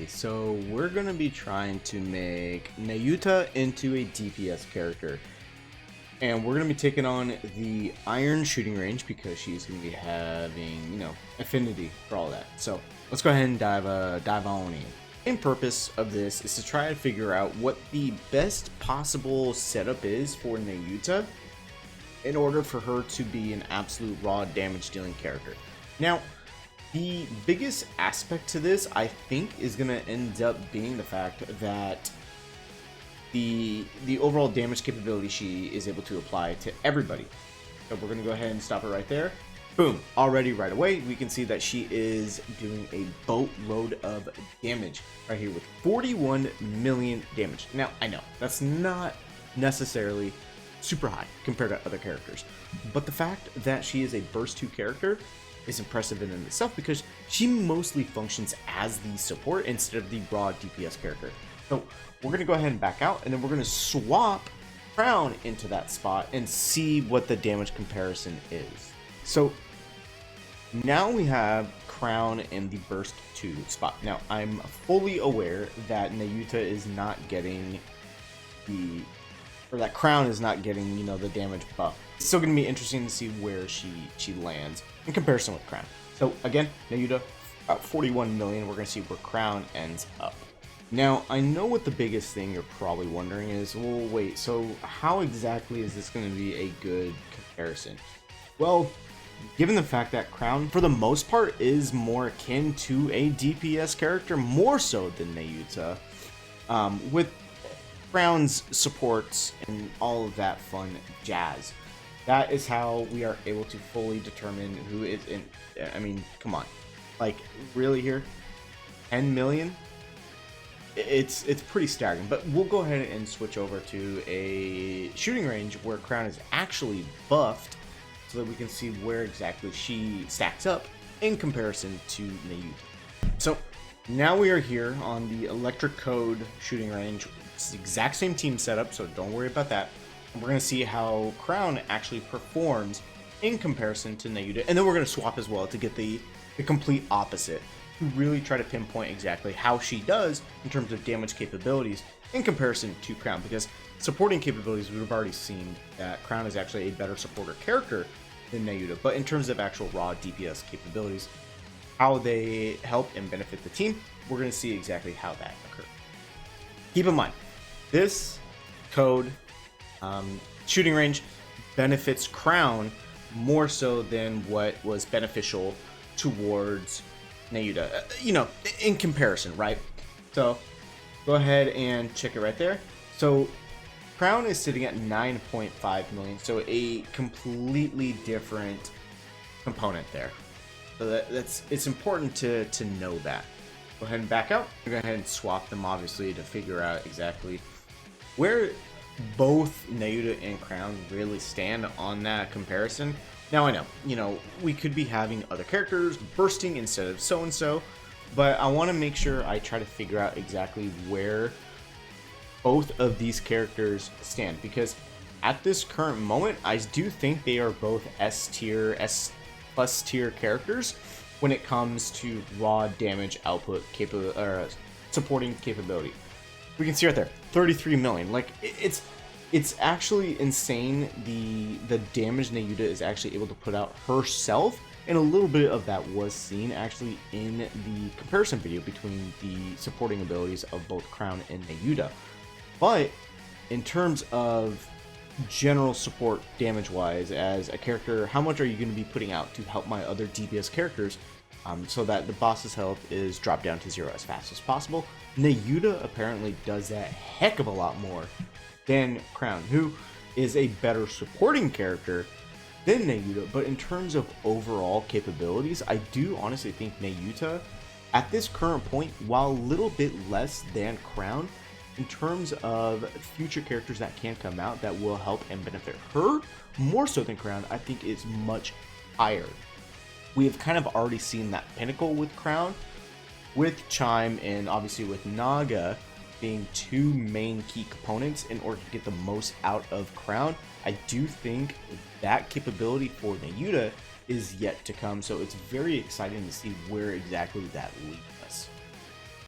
Okay, so we're going to be trying to make Nayuta into a DPS character. And we're going to be taking on the iron shooting range because she's going to be having, affinity for all that. So let's go ahead and dive on in. The main purpose of this is to try and figure out what the best possible setup is for Nayuta in order for her to be an absolute raw damage dealing character. Now, the biggest aspect to this, I think, is going to end up being the fact that the overall damage capability she is able to apply to everybody. So we're going to go ahead and stop it right there. Boom. Already right away, we can see that she is doing a boatload of damage right here with 41 million damage. Now, I know that's not necessarily super high compared to other characters, but the fact that she is a burst 2 character is impressive in and itself because she mostly functions as the support instead of the raw DPS character. So we're going to go ahead and back out, and then we're going to swap Crown into that spot and see what the damage comparison is. So now we have Crown in the burst 2 spot. Now I'm fully aware that Nayuta is not getting that Crown is not getting, the damage buff. It's still going to be interesting to see where she lands in comparison with Crown. So again, Nayuta, about 41 million. We're going to see where Crown ends up. Now, I know what the biggest thing you're probably wondering is, well, wait, so how exactly is this going to be a good comparison? Well, given the fact that Crown, for the most part, is more akin to a DPS character, more so than Nayuta, with Crown's supports and all of that fun jazz. That is how we are able to fully determine who is in. I mean, come on, like really here, 10 million. It's pretty staggering. But we'll go ahead and switch over to a shooting range where Crown is actually buffed, so that we can see where exactly she stacks up in comparison to Nayuta. So now we are here on the Electric Code shooting range. It's the exact same team setup, so don't worry about that. We're going to see how Crown actually performs in comparison to Nayuta, and then we're going to swap as well to get the complete opposite, to really try to pinpoint exactly how she does in terms of damage capabilities in comparison to Crown, because supporting capabilities, we've already seen that Crown is actually a better supporter character than Nayuta, but in terms of actual raw DPS capabilities, how they help and benefit the team, we're going to see exactly how that occurs. Keep in mind, this code shooting range benefits Crown more so than what was beneficial towards Nayuta, in comparison, right? So go ahead and check it right there. So Crown is sitting at 9.5 million, so a completely different component there. So it's important to know that. Go ahead and back out. Go ahead and swap them, obviously, to figure out exactly where both Nayuta and Crown really stand on that comparison. Now I know, we could be having other characters bursting instead of so-and-so, but I want to make sure I try to figure out exactly where both of these characters stand, because at this current moment, I do think they are both S plus tier characters when it comes to raw damage output supporting capability. We can see right there, 33 million. Like it's actually insane the damage Nayuta is actually able to put out herself, and a little bit of that was seen actually in the comparison video between the supporting abilities of both Crown and Nayuta. But in terms of general support damage wise as a character, how much are you going to be putting out to help my other DPS characters so that the boss's health is dropped down to 0 as fast as possible? Nayuta apparently does that heck of a lot more than Crown, who is a better supporting character than Nayuta. But in terms of overall capabilities, I do honestly think Nayuta at this current point, while a little bit less than Crown, in terms of future characters that can come out that will help and benefit her more so than Crown, I think is much higher. We have kind of already seen that pinnacle with Crown, with Chime and obviously with Naga being two main key components in order to get the most out of Crown. I do think that capability for Nayuta is yet to come, so it's very exciting to see where exactly that leads us.